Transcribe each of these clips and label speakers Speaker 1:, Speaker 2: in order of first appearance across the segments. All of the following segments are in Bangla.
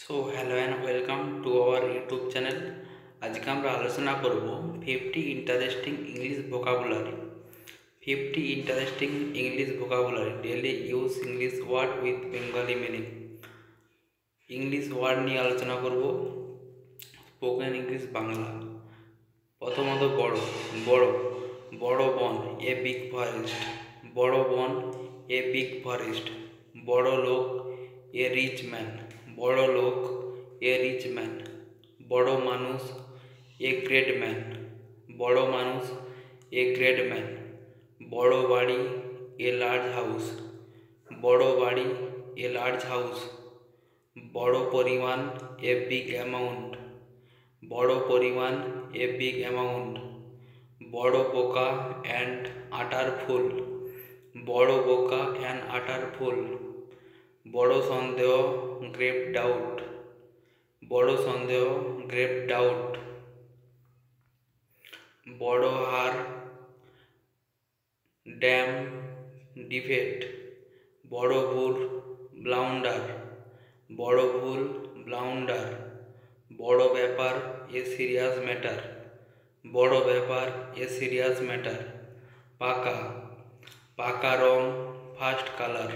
Speaker 1: Hello and welcome to our YouTube channel. आज के আমরা আলোচনা করব 50 interesting English vocabulary. 50 interesting English vocabulary daily use English word with Bengali meaning. English word নিয়ে আলোচনা করব। Spoken English Bangla. প্রথমত বড় বড় বড় বন এ বিগ ফরেস্ট। বড় বন এ বিগ ফরেস্ট। বড় লোক এ রিচ ম্যান। বড় লোক এ রিচ ম্যান। বড় মানুষ এ গ্রেট ম্যান। বড় মানুষ এ গ্রেট ম্যান। বড় বাড়ি এ লার্জ হাউস। বড় বাড়ি এ লার্জ হাউস। বড় পরিমাণ এ বিগ অ্যামাউন্ট। বড় পরিমাণ এ বিগ অ্যামাউন্ট। বড় বোকা অ্যান্ড আটার ফুল। বড় বোকা অ্যান্ড আটার ফুল। বড় সন্দেহ গ্রেভ ডাউট। বড় সন্দেহ গ্রেভ ডাউট। বড় হার ড্যাম ডিফেট। বড় ভুল ব্লাউন্ডার। বড় ভুল ব্লাউন্ডার। বড় ব্যাপার এ সিরিয়াস ম্যাটার। বড় ব্যাপার এ সিরিয়াস ম্যাটার। পাকা পাকা রং ফার্স্ট কালার।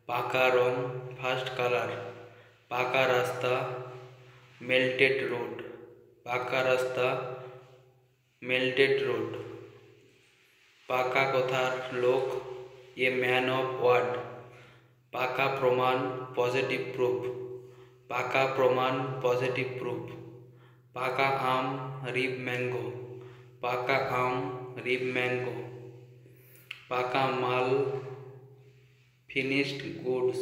Speaker 1: পাকা রং ফার্স্ট কালার। পাকা রাস্তা মেল্টেড রোড। পাকা রাস্তা মেল্টেড রোড। পাকা কথার লোক এ ম্যান অফ ওয়ার্ড। পাকা প্রমাণ পজিটিভ প্রুফ। পাকা প্রমাণ পজিটিভ প্রুফ। পাকা আম রিব ম্যাঙ্গো। পাকা আম রিব ম্যাঙ্গো। পাকা মাল ফিনিশড গুডস।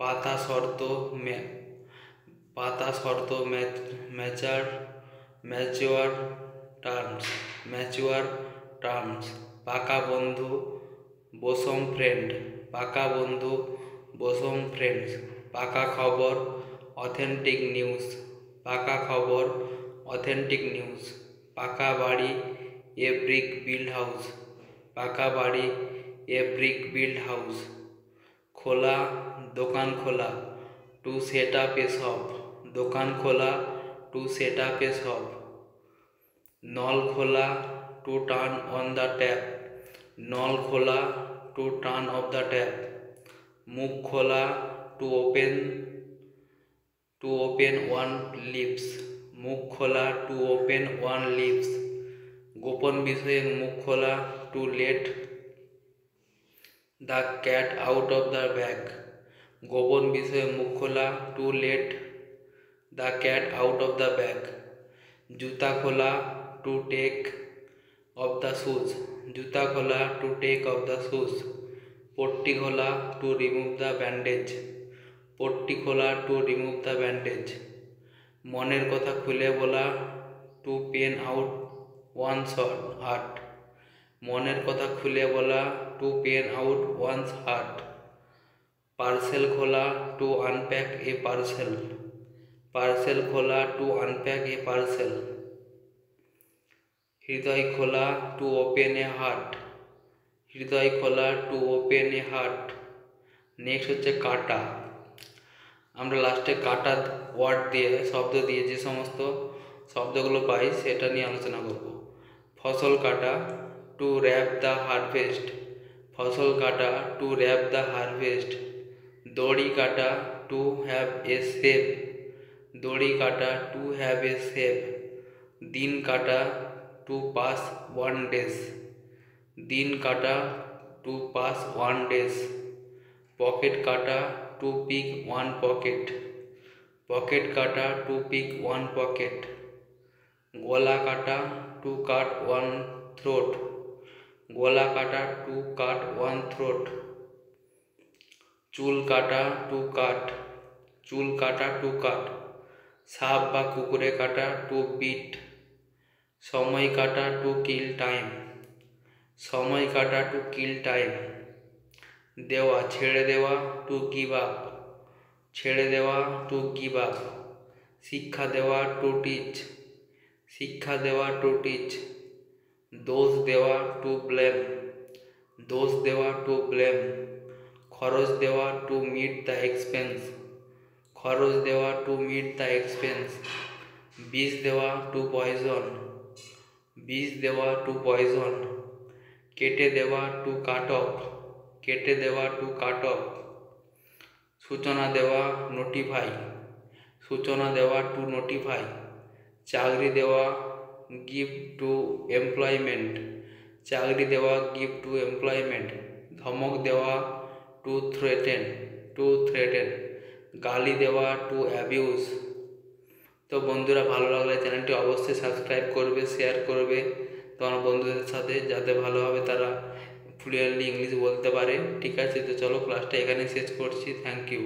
Speaker 1: পাতা শর্ত পাতা শর্ত ম্যাচার ম্যাচিওর টার্মস। Mature terms. পাকা বন্ধু বোসম ফ্রেন্ড। পাকা বন্ধু বোসম ফ্রেন্ডস। পাকা খবর অথেন্টিক নিউজ। পাকা খবর অথেন্টিক নিউজ। পাকা বাড়ি এ ব্রিক বিল্ড হাউস। পাকা বাড়ি এ ব্রিক বিল্ড হাউস। খোলা দোকান খোলা টু সেট আপ এ শপ। দোকান খোলা টু সেট আপ এ শপ। নল খোলা to turn on the tap. নল খোলা to turn off the tap. মুখ খোলা টু ওপেন ওয়ান লিপস। মুখ খোলা টু ওপেন ওয়ান লিপস। গোপন বিষয়ে মুখ খোলা to let the cat out of the bag. গোপন বিষয়ে মুখ খোলা to let the cat out of the bag. জুতা খোলা to take off the shoes. জুতা খোলা to take off the shoes. পট্টি খোলা টু রিমুভ দ্য ব্যান্ডেজ। পট্টি খোলা টু রিমুভ দ্য ব্যান্ডেজ। মনের কথা খুলে বলা to pen out one's heart. মনের কথা খুলে বলা to pen out one's heart. Parcel খোলা to unpack a parcel. Parcel খোলা টু আনপ্যাক এ পার্সেল। হৃদয় খোলা টু ওপেন এ হার্ট। হৃদয় খোলা to open a heart. Next হচ্ছে কাটা। আমরা লাস্টে কাটা ওয়ার্ড দিয়ে শব্দ দিয়ে যে সমস্ত শব্দগুলো পাই সেটা নিয়ে আলোচনা করব। ফসল কাটা টু র্যাপ দ্য হারভেস্ট। ফসল কাটা টু র্যাপ দ্য হারভেস্ট। দড়ি কাটা টু হ্যাভ এ শেপ। দড়ি কাটা টু হ্যাভ এ শেপ। দিন কাটা টু পাস ওয়ান ডেজ। দিন কাটা to pass one days. Pocket কাটা to pick one pocket. Pocket কাটা টু পিক ওয়ান পকেট। গলা কাটা টু কাট ওয়ান থ্রোট। গলা কাটা টু কাট ওয়ান থ্রোট। চুল কাটা টু কাট। চুল কাটা টু কাট। সাপ বা কুকুরে কাটা টু বিট। সময় কাটা টু কিল টাইম। সময় কাটা টু কিল টাইম। দেওয়া ছেড়ে দেওয়া টু গিভ আপ। ছেড়ে দেওয়া টু গিভ আপ। শিক্ষা দেওয়া টু টিচ। শিক্ষা দেওয়া টু টিচ। দোষ দেওয়া টু ব্লেম। দোষ দেওয়া টু ব্লেম। খরচ দেওয়া টু মিট দ্য এক্সপেন্স, খরচ দেওয়া টু মিট দ্য এক্সপেন্স। বিষ দেওয়া টু পয়জন, বিষ দেওয়া টু পয়জন। কেটে দেওয়া টু কাট অফ, কেটে দেওয়া টু কাট অফ। সূচনা দেওয়া নোটিফাই, সূচনা দেওয়া টু নোটিফাই। চাকরি দেওয়া গিভ টু এমপ্লয়মেন্ট, চাকরি দেওয়া গিভ টু এমপ্লয়মেন্ট। ধমক দেওয়া টু থ্রেটেন, টু থ্রেটেন। গালি দেওয়া টু অ্যাবিউজ। তো বন্ধুরা, ভালো লাগলে চ্যানেলটি অবশ্যই সাবস্ক্রাইব করবে, শেয়ার করবে তোমার বন্ধুদের সাথে, যাতে ভালোভাবে তারা ফ্লুয়েন্টলি ইংলিশ বলতে পারে। ঠিক আছে, তো চলো ক্লাসটা এখানে শেষ করছি। Thank you.